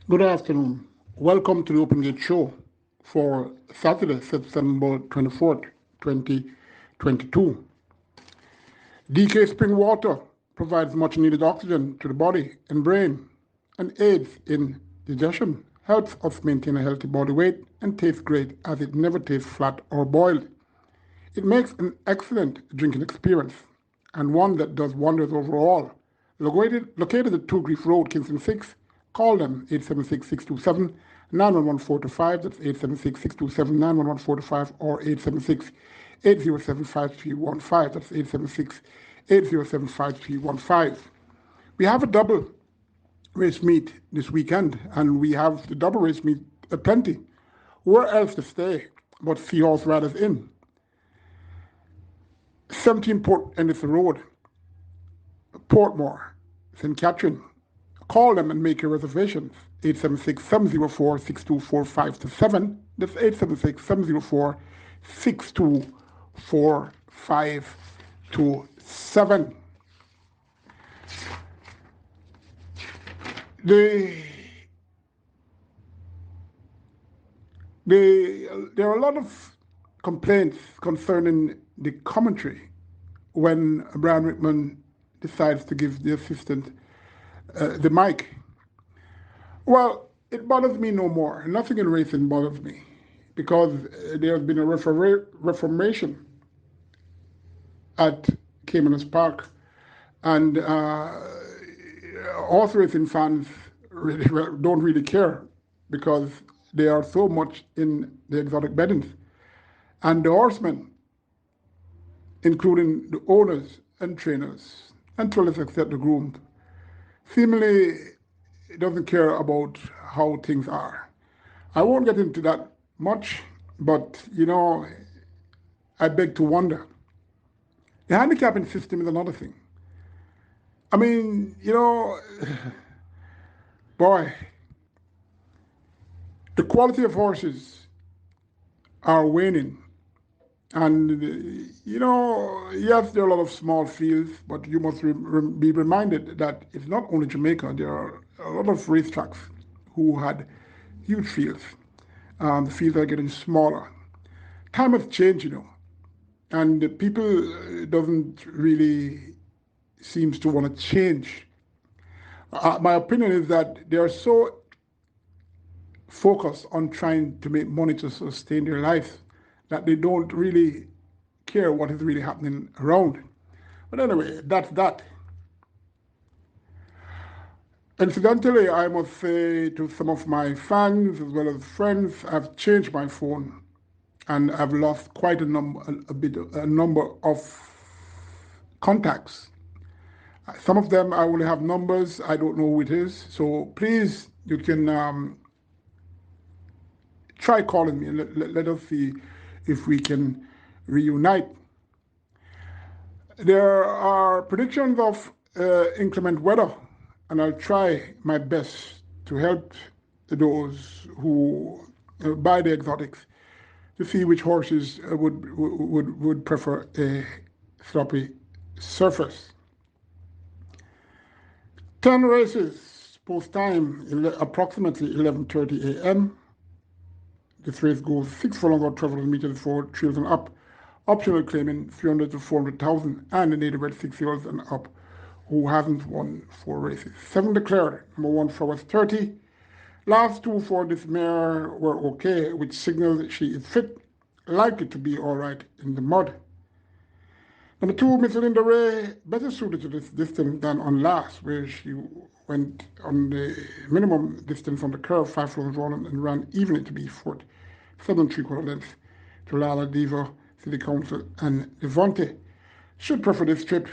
Good afternoon. Welcome to the Open Gate Show for Saturday, September 24th, 2022. DK spring water provides much needed oxygen to the body and brain and aids in digestion, helps us maintain a healthy body weight, and tastes great as it never tastes flat or boiled. It makes an excellent drinking experience and one that does wonders overall. Located at 2 Grief Road, Kingston 6, call them 876-627-91145. That's 876-627-91145 or 876-807-5315. That's 876-807-5315. We have a double race meet this weekend, and we have the double race meet plenty. Where else to stay but Seahorse Riders Inn? 17 Port Anderson Road, Portmore, St. Catherine. Call them and make your reservations. 876-704-6245-7. That's 876-704-6245-7. There are a lot of complaints concerning the commentary when Brian Rickman decides to give the assistant the mic. Well, it bothers me no more. Nothing in racing bothers me because there has been a reformation at Caymanas Park, and horse racing fans don't really care because they are so much in the exotic beddings. And the horsemen, including the owners and trainers, and to a lesser extent the grooms, seemingly doesn't care about how things are. I won't get into that much, but I beg to wonder. The handicapping system is another thing. I mean, boy, the quality of horses are waning. And, yes, there are a lot of small fields, but you must be reminded that it's not only Jamaica. There are a lot of racetracks who had huge fields. The fields are getting smaller. Time has changed, and the people doesn't really seems to want to change. My opinion is that they are so focused on trying to make money to sustain their lives that they don't really care what is really happening around. But anyway, that's that. Incidentally, I must say to some of my fans as well as friends, I've changed my phone and I've lost quite a number of contacts. Some of them I only have numbers, I don't know who it is. So please, you can try calling me and let us see if we can reunite. There are predictions of inclement weather, and I'll try my best to help those who buy the exotics to see which horses would prefer a sloppy surface. 10 races, post time approximately 11:30 a.m. This race goes 6 furlongs or 1200 meters for trails and up. Optional claiming 300 to 400,000, and the native bred 6-year-olds and up who hasn't won 4 races. 7 declared. Number 1 Flowers 30. Last 2 for this mare were okay, which signals she is fit, likely to be all right in the mud. Number 2, Miss Linda Ray, better suited to this distance than on last, where she went on the minimum distance on the curve, 5 furlongs rolling, and ran evenly to be fourth, 7 3/4 lengths to Lala Diva, City Council, and Devonte. Should prefer this trip,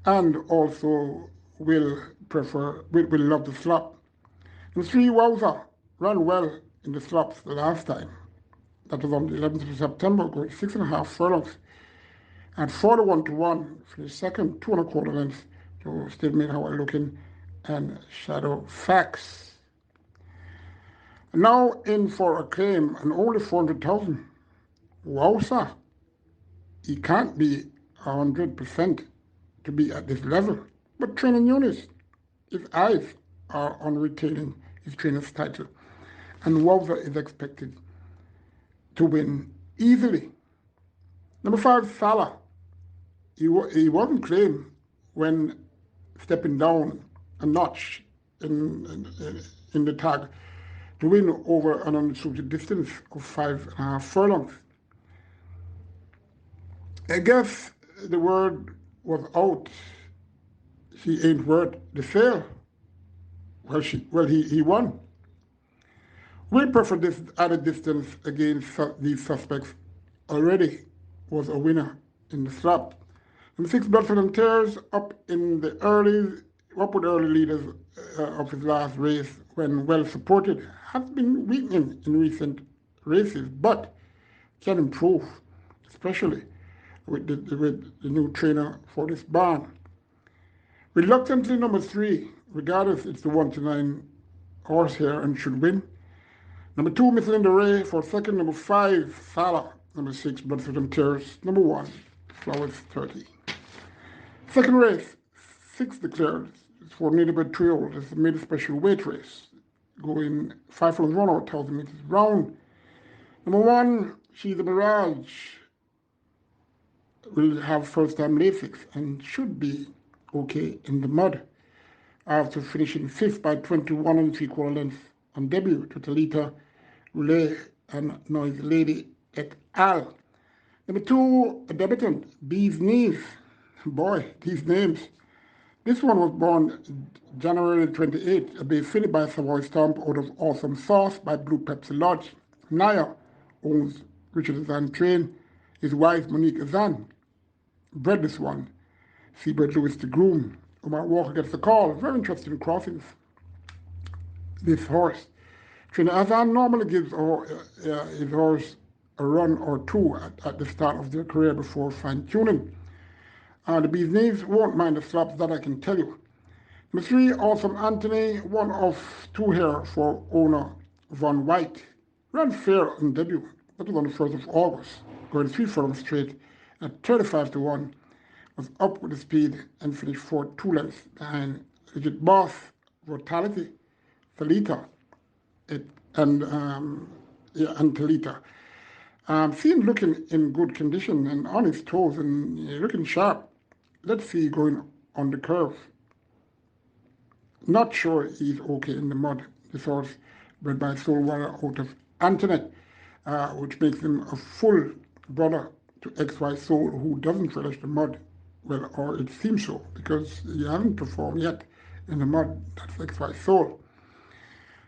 and also will love the slop. Number 3, Wowza, ran well in the slops the last time. That was on the 11th of September, going 6.5 furlongs. At 41-1 for the second, 2 1/4 lengths to Stablemate How I Looking and Shadow Facts. Now in for a claim and only 400,000. Wowza, he can't be 100% to be at this level. But training units, his eyes are on retaining his trainer's title. And Wowzer is expected to win easily. Number 5, Salah. He wasn't claimed when stepping down a notch in the tag to win over an unrestricted distance of 5.5 furlongs. I guess the word was out. He ain't worth the sale. Well, he won. Will prefer this added distance against these suspects. Already was a winner in the slot. Number 6, Bloodford and Tears up with early leaders of his last race when well supported, has been weakening in recent races, but can improve, especially with the new trainer for this barn. Reluctantly, number 3, regardless it's the 1-9 horse here and should win. Number 2, Miss Linda Ray for second. Number 5, Salah. Number 6, Bloodford and Tears. Number 1, Flowers 30. Second race, 6 declared. It's for Neighborhood Trio. It's a mid special weight race, going 5 furlongs run or 1,000 meters round. Number 1, She's a Mirage, will have first-time Lasix and should be okay in the mud after finishing 5th by 21 3/4 lengths on debut to Talita, Relay, and Noise Lady et al. Number 2, a debutant, Bee's Knees. Boy, these names. This one was born January 28, a bay filly by Savoy Stomp out of Awesome Sauce by Blue Pepsi Lodge. Naya owns Richard Azan Train. His wife, Monique Azan, bred this one. Seabird Lewis the groom. Omar Walker gets the call. Very interesting crossings. This horse. Trainer Azan normally gives his horse a run or two at the start of their career before fine-tuning. The Bees Knees won't mind the slaps, that I can tell you. Number 3, Awesome Anthony, one of 2 here for owner Von White. Ran fair on debut. That was on the 1st of August. Going 3 furlongs straight at 35-1. Was up with the speed and finished 4 2 lengths behind Legit Boss, Vitality, Talita, and Talita. Seen looking in good condition and on his toes and looking sharp. Let's see going on the curve. Not sure he's okay in the mud. This horse bred by Soulwater out of Antoinette, which makes him a full brother to XY Soul, who doesn't relish the mud. Well, or it seems so, because he hasn't performed yet in the mud. That's XY Soul.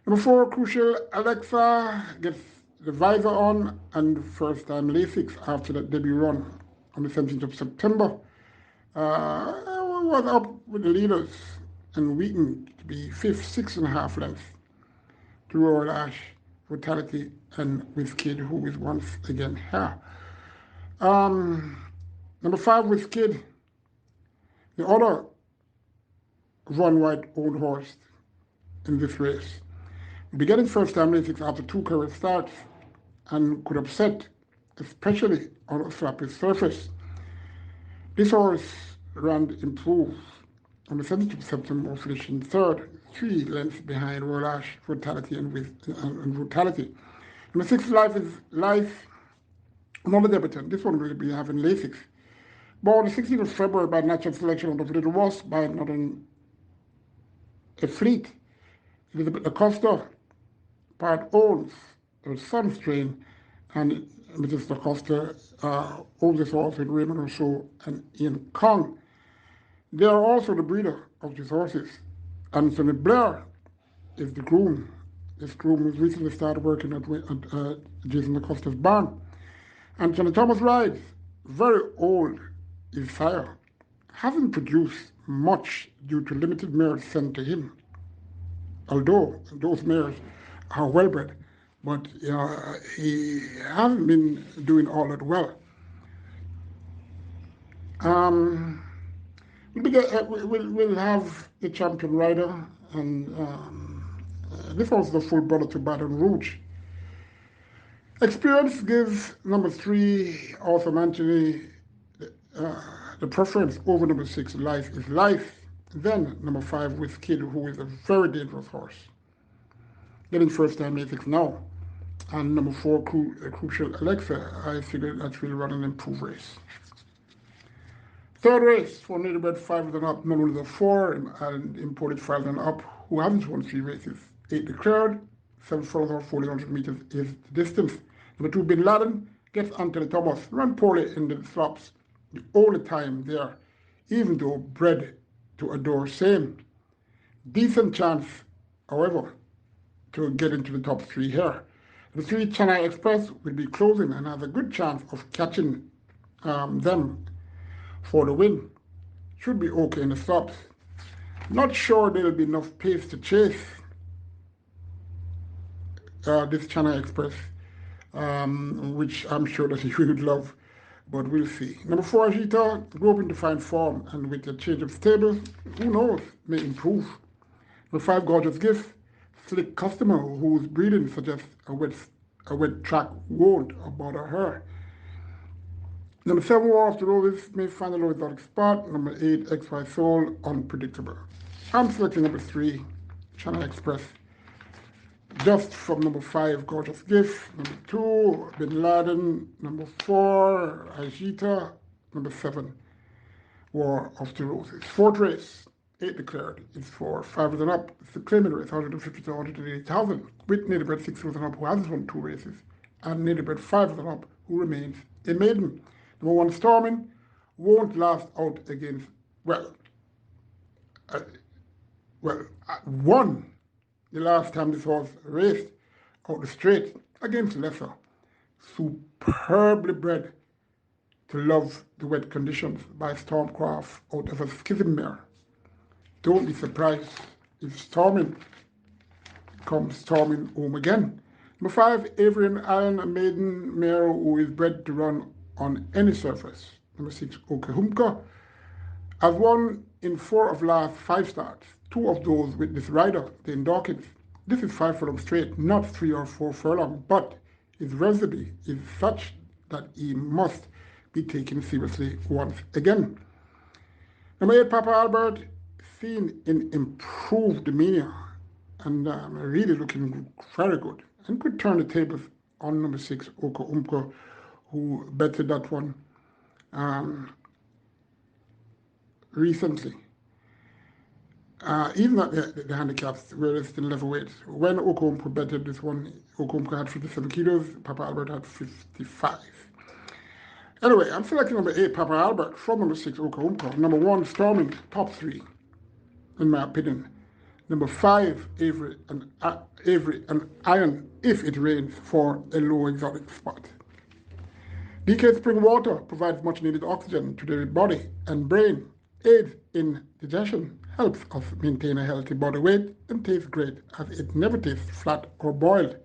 Number 4, Crucial Alexa gets the visor on and first-time Lasix after that debut run on the 17th of September. Was up with the leaders and weakened to be 5th, 6.5 lengths to Royal Ash, Vitality, and Wizkid, who is once again here. Number 5, Wizkid, the other Von White owned horse in this race. Will be getting first-time Lasix after 2 career starts and could upset, especially on a sloppy surface. This horse ran improved on the 17th of September, finishing 3rd, 3 lengths behind Royal Ash, Vitality, and Vitality. Number 6, Life is Life, another debutant. This one will be having Lasix. Born the 16th of February by natural selection out of Little Wasp by Northern Fleet. Elizabeth Acosta, part owns her son's train, and Mrs. Acosta owns this horse with Raymond Rousseau and Ian Kong. They are also the breeder of these horses. Anthony Blair is the groom. This groom has recently started working at Jason Acosta's barn. Anthony Thomas rides, very old, his sire. Hasn't produced much due to limited mares sent to him. Although those mares are well bred, but he hasn't been doing all that well. We'll have the champion rider, and this was the full brother to Baton Rouge. Experience gives number 3, Awesome Anthony, the preference over number 6, Life is Life. Then number 5, Wizkid, who is a very dangerous horse. getting first time A6 now. And number 4, Crucial Alexa. I figured that will run an improved race. Third race for Native 5 and up, none other than 4 and imported 5 and up, who haven't won 3 races. 8 declared, 7 furlongs or 400 meters is the distance. Number 2, Bin Laden gets Anthony Thomas, run poorly in the slops all the time there, even though bred to adore same. Decent chance, however, to get into the top 3 here. The 3, Chennai Express, will be closing and has a good chance of catching them for the win. Should be okay in the stops. Not sure there'll be enough pace to chase this Chennai Express, which I'm sure that you would love, but we'll see. Number 4, Ajita, groping to find form, and with a change of stables, who knows, may improve. Number 5, Gorgeous Gift, slick customer whose breeding suggests a wet track won't bother her. Number 7, War of the Roses, may find a low exotic spot. Number 8, XY Soul, unpredictable. I'm selecting number 3, Channel Express. Just from number 5, Gorgeous Gift. Number 2, Bin Laden. Number 4, Ajita. Number 7, War of the Roses. Fourth race, 8 declared, is for 5 and up. It's the claiming race, 150 to 180,000, with Native Bred 6 and up, who hasn't won 2 races, and Native Bred 5 and up, who remains a maiden. Number 1, Storming, won't last out against, won the last time this horse raced out the straight against Lesser. Superbly bred to love the wet conditions by Stormcraft out of a schism mare. Don't be surprised if Storming comes storming home again. Number 5, Avery and Allen, a maiden mare who is bred to run on any surface. Number 6, Okahumka, has won in 4 of last 5 starts, 2 of those with this rider, Dane Dawkins. This is 5 furlong straight, not 3 or 4 furlong, but his resume is such that he must be taken seriously once again. Number 8, Papa Albert, seen in improved demeanor and really looking very good, and could turn the tables on number 6, Oko Umko, who betted that one recently. Even at the handicaps, where it's in level weight. When Oko Umko betted this one, Oko Umko had 57 kilos, Papa Albert had 55. Anyway, I'm selecting number 8, Papa Albert, from number 6, Oko Umko. Number 1, Storming, top 3, in my opinion. Number 5, Avery and Iron, if it rains, for a low exotic spot. DK Spring Water provides much needed oxygen to the body and brain, aids in digestion, helps us maintain a healthy body weight, and tastes great as it never tastes flat or boiled.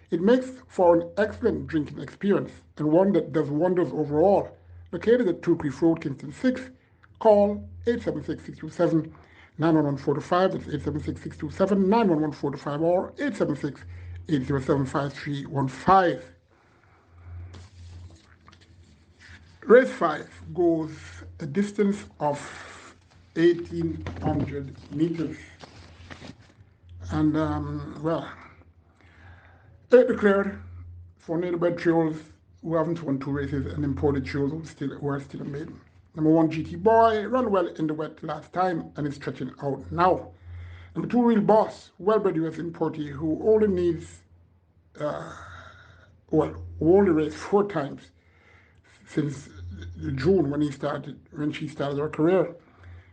It makes for an excellent drinking experience and one that does wonders overall. Located at 2 Creek Road, Kingston 6, call 876-627-91145, that's 876-627-91145, or 876-807-5315. Race 5 goes a distance of 1,800 meters. And, 8 declared for Native Bred trios who haven't won 2 races, and imported trios who are still a maiden. Number 1, GT Boy, ran well in the wet last time and is stretching out now. Number 2, Real Boss, well-bred US importee who only needs, only raced 4 times since June when she started her career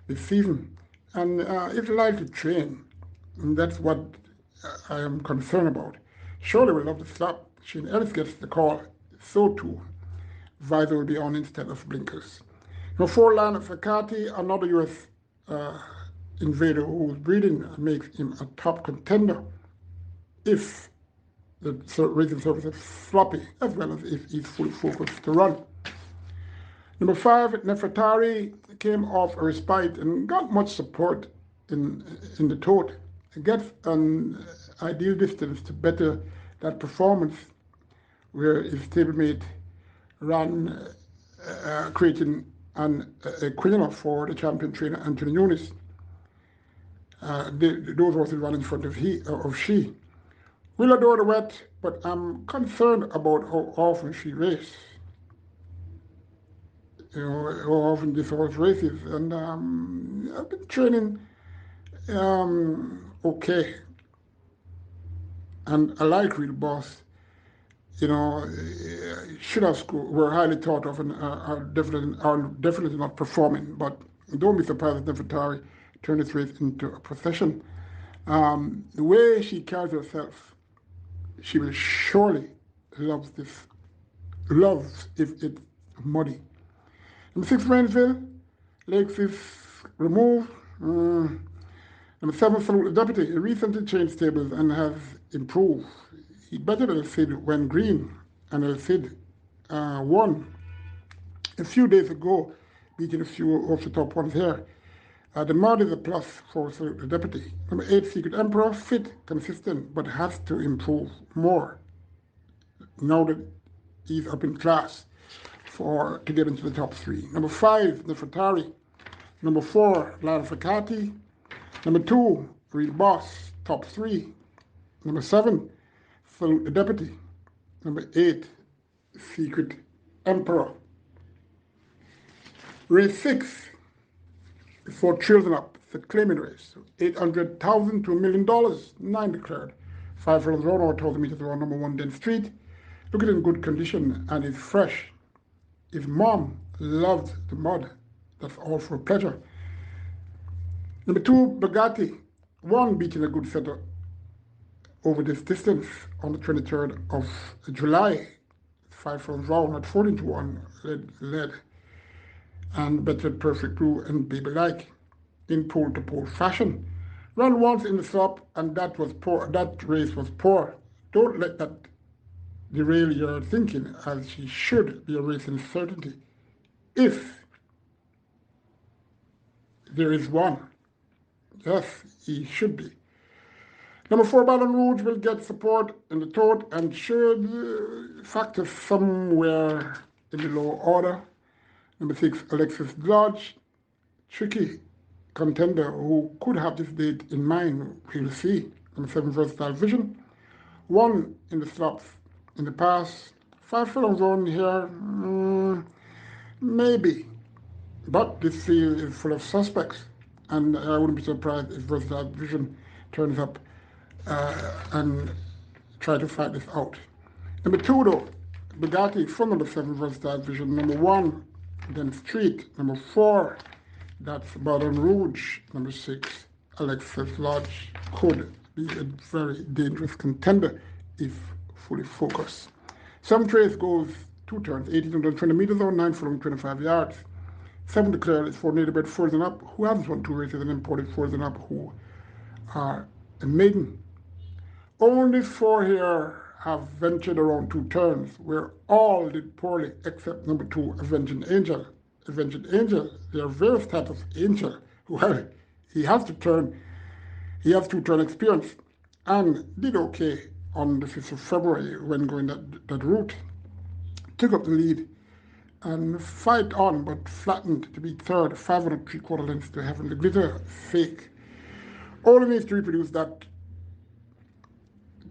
this season, and it's likely to train, and that's what I am concerned about. Surely will love the slap. Shane Ellis gets the call, so too. Visor will be on instead of blinkers. Number 4, Lana Sakati, another US invader whose breeding makes him a top contender if the racing surface is floppy, as well as if he's fully focused to run. Number 5, Nefertari, came off a respite and got much support in the tote. It gets an ideal distance to better that performance where his stablemate ran creating an equivalent for the champion trainer Anthony Nunes. Those horses ran in front of she, Will adore the wet, but I'm concerned about how often she races. How often this horse races. And I've been training okay. And I like Real Boss. Should have scored, were highly thought of and are definitely not performing. But don't be surprised if Nefertari turned this race into a procession. The way she carries herself, she will surely loves if it's muddy. Number 6, Rainsville, Lakes is removed. Number 7, Salute the Deputy. He recently changed stables and has improved. He bettered El Cid when green, and El Cid won a few days ago, beating a few of the top ones here. The mod is a plus for Salute the Deputy. Number 8, Secret Emperor, fit, consistent, but has to improve more now that he's up in class to get into the top 3. Number 5, Nefertari. Number 4, Lara Facati. Number 2, Real Boss, top 3. Number 7, Salute the Deputy. Number 8, Secret Emperor. Race 6 is for children up. It's a claiming race. $800,000 to $1 million. 9 declared. 5 furlongs round, or 1,000 meters around number 1 Den Street. Look at it in good condition and it's fresh. His mom loved the mud. That's all for pleasure. Number 2, Bugatti. 1 beating a good setter over this distance on the 23rd of July. 5 furlongs round at 14 to 1 led. And bettered Perfect Blue and Baby Like in pole-to-pole fashion. Ran once in the stop, and that was poor. That race was poor. Don't let that derail your thinking, as she should be a racing certainty. If there is one, yes, he should be. Number 4, Baton Rouge will get support in the tote and should factor somewhere in the low order. Number 6, Alexis Lodge, tricky contender who could have this date in mind, we'll see. Number 7, Versatile Vision. 1 in the slots in the past. 5 furlongs on here, maybe. But this field is full of suspects, and I wouldn't be surprised if Versatile Vision turns up and try to fight this out. Number 2, though, Bugatti from number 7, Versatile Vision. Number 1, Den Street. Number 4, that's Baton Rouge. Number 6, Alexis Lodge could be a very dangerous contender if fully focused. 7th race goes 2 turns, 1,820 meters or 9 furlong 25 yards. 7 declared is for native-bred Frozen Up, who hasn't won 2 races, and imported Frozen Up, who are a maiden. Only 4 here have ventured around 2 turns, where all did poorly except number 2, Avenging Angel. Avenging Angel, their very status angel, well, he has 2-turn experience and did okay on the 5th of February when going that route. Took up the lead and fight on, but flattened to be 3rd, 5 3/4 lengths to Heaven. The Glitter, fake. Only needs to reproduce that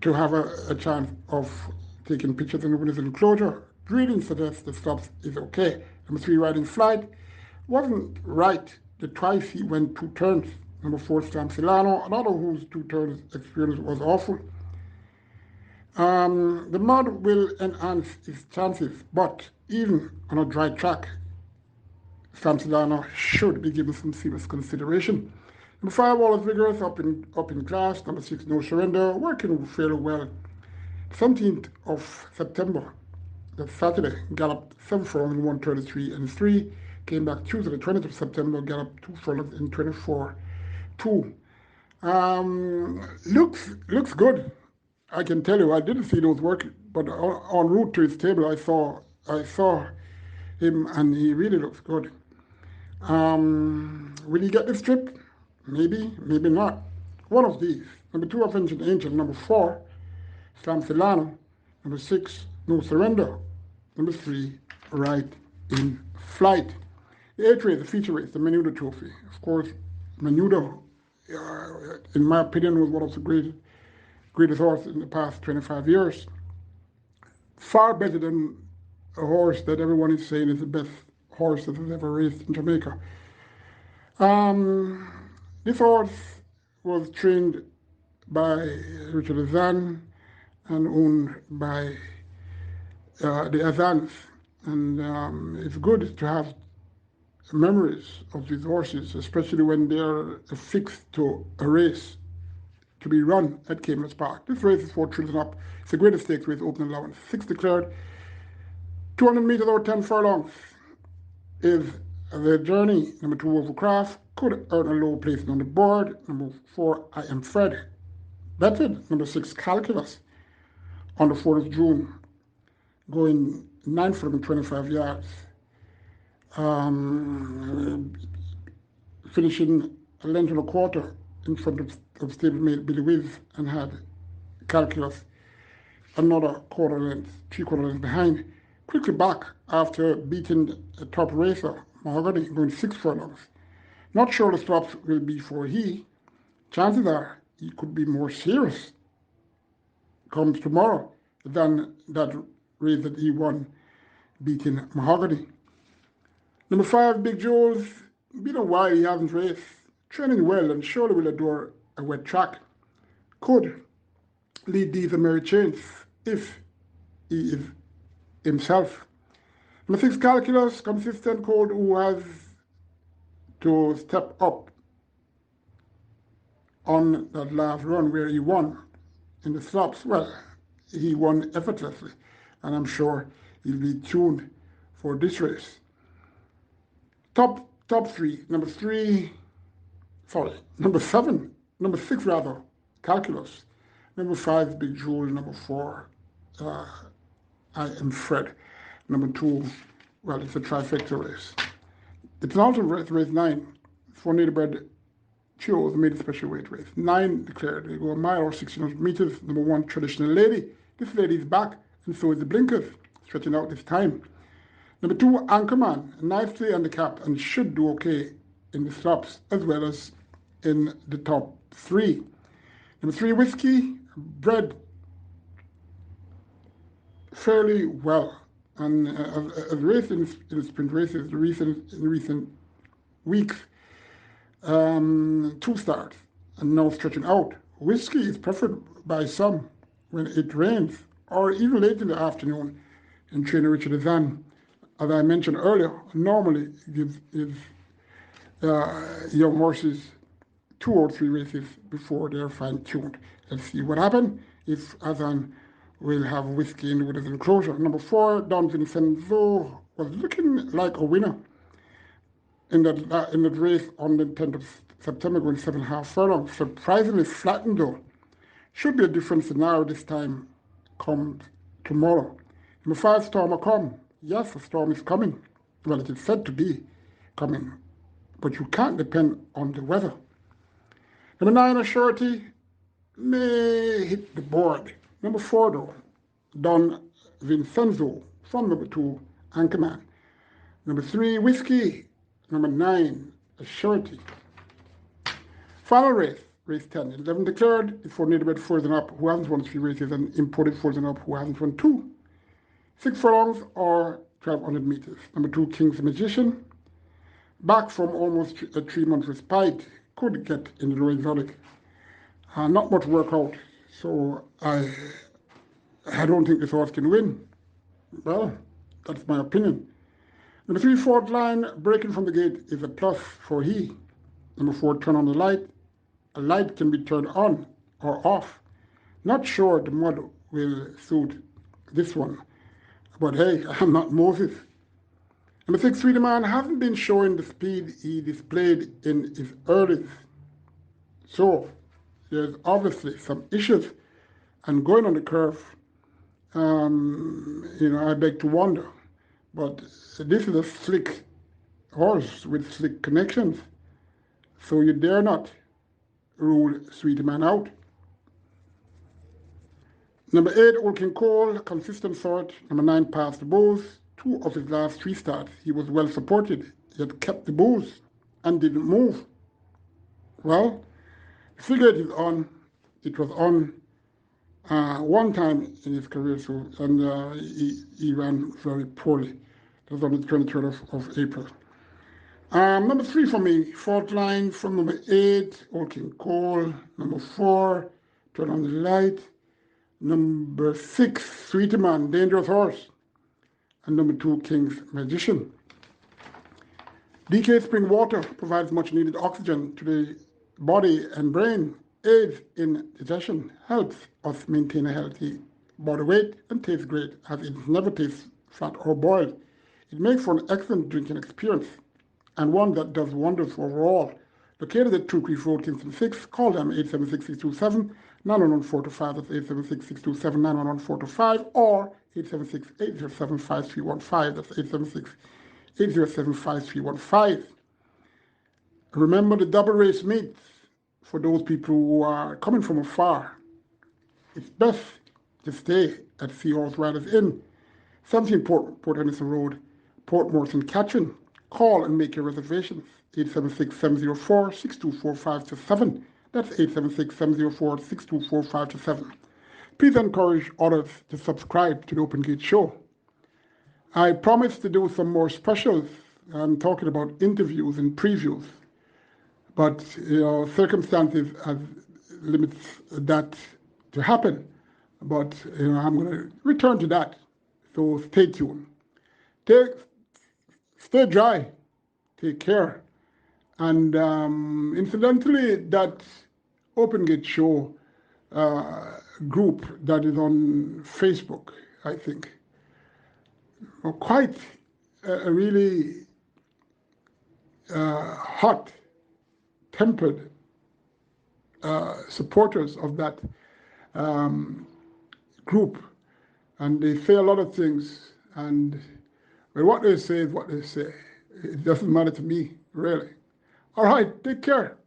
to have a chance of taking pictures in the winner's enclosure. Breeding suggests the stops is okay. Number 3, Riding Flight, wasn't right the twice he went 2 turns. Number 4, Stam Silano, another whose 2 turns experience was awful. The mud will enhance his chances, but even on a dry track, Stam Silano should be given some serious consideration. Number 5, Wallace Vigorous, up in class. Number 6, No Surrender, working fairly well. 17th of September, that Saturday, galloped 7 furlongs in 1:33 and 3. Came back Tuesday, the 20th of September, galloped 2 furlongs in 24:2. Looks good. I can tell you, I didn't see those working, but en route to his table, I saw him, and he really looks good. Will he get this trip? Maybe, maybe not. One of these. Number 2, Avenging Angel. Number 4, Slam Silano. Number 6, No Surrender. Number 3, Right in Flight. The 8th race, the feature race, the Menudo Trophy. Of course, Menudo, in my opinion, was one of the great greatest horse in the past 25 years. Far better than a horse that everyone is saying is the best horse that has ever raced in Jamaica. This horse was trained by Richard Azan and owned by the Azans. And it's good to have memories of these horses, especially when they're affixed to a race to be run at Caymanas Park. This race is 4 children up. It's the greatest stakes race, open allowance. 6 declared, 200 meters or 10 furlongs is the journey. Number 2, Overcraft, could earn a low placing on the board. Number 4, I Am Fred, betted. Number 6, Calculus, on the 4th of June, going 9 for 25 yards. Finishing a length and a quarter in front of stablemate Billy Wiz, and had Calculus another quarter length, 3/4 length behind. Quickly back after beating a top racer, Mahogany, going 6 furlongs. Not sure the stops will be for he. Chances are he could be more serious comes tomorrow than that race that he won, beating Mahogany. Number 5, Big Jules. Been a while he hasn't raced. Training well and surely will adore a wet track. Could lead these a merry chance if he is himself. Number 6, Calculus, consistent colt who has to step up on that last run where he won in the slops. Well, he won effortlessly, and I'm sure he'll be tuned for this race. Top 3, number 6 rather, Calculus. Number 5, Big Jewel. Number 4, I Am Fred. Number 2, well, it's a trifecta race. It's an alternate race 9. 4 native-bred Chios made a special weight race. 9 declared. They go a mile or 1600 meters. Number 1, Traditional Lady. This lady is back, and so is the blinkers, stretching out this time. Number 2, Anchorman, nicely handicapped and should do okay in the slops as well as in the top 3. Number 3, Whiskey, bred fairly well, and as raced in the sprint races in recent weeks, 2 starts and now stretching out. Whiskey is preferred by some when it rains or even late in the afternoon, and trainer Richard Azan, as I mentioned earlier, normally gives young horses 2 or 3 races before they're fine-tuned. Let's see what happens if Azan will have Whiskey in with his enclosure. Number 4, Don Vincenzo, was looking like a winner in that race on the 10th of September, going 7.5 furlongs. Surprisingly flattened though. Should be a different scenario this time come tomorrow. Number 5, Storm Come. Yes, a storm is coming. Well, it is said to be coming, but you can't depend on the weather. Number 9, Assurity, may hit the board. Number 4, though, Don Vincenzo, from number 2, Anchorman. Number 3, Whiskey. Number 9, Assurity. Final race, race 10. 11 declared, is for native-bred Frozen Up, who hasn't won 3 races, and imported Frozen Up, who hasn't won 2. 6 furlongs or 1,200 meters. Number 2, King's Magician, back from almost a 3-month respite, could get into the exotic. Not much workout, so I don't think this horse can win. Well, that's my opinion. Number 3, Fourth Line, breaking from the gate is a plus for he. Number 4, Turn on the Light. A light can be turned on or off. Not sure the mud will suit this one. But hey, I'm not Moses. Number 6, Sweetie Man, hasn't been showing the speed he displayed in his early. So there's obviously some issues. And going on the curve, I beg to wonder. But this is a slick horse with slick connections. So you dare not rule Sweetie Man out. Number 8, Orkin Cole, consistent sort. Number 9, Past the Bulls. 2 of his last 3 starts, he was well supported, yet kept the bulls and didn't move. Well, the figure it is on, it was on one time in his career, and he ran very poorly. That was on the 23rd of April. Number 3 for me, Fault Line from number 8, Old King Cole. Number 4, Turn on the Light. Number 6, Sweetie Man, Dangerous Horse. And number 2, King's Magician. DK spring water provides much needed oxygen to the body and brain, aids in digestion, helps us maintain a healthy body weight, and tastes great as it never tastes fat or boiled. It makes for an excellent drinking experience and one that does wonders overall. Located at 2 Creek Road, Kingston 6, call them 876-627-911-425, that's 876-627-911-425, or 876-807-5315, that's 876-807-5315. Remember the double race meets for those people who are coming from afar. It's best to stay at Seahorse Riders Inn, 17 Port Henderson Road, Port Morrison, Catherine. Call and make your reservations. 876-704-6245-7. That's 876-704-6245-7. Please encourage others to subscribe to the Open Gate Show. I promise to do some more specials. I'm talking about interviews and previews, but circumstances have limits that to happen. But I'm going to return to that. So stay tuned. Stay dry. Take care. And incidentally, that Open Gate Show group that is on Facebook, I think, are quite really hot-tempered supporters of that group. And they say a lot of things, and what they say is what they say. It doesn't matter to me, really. All right, take care.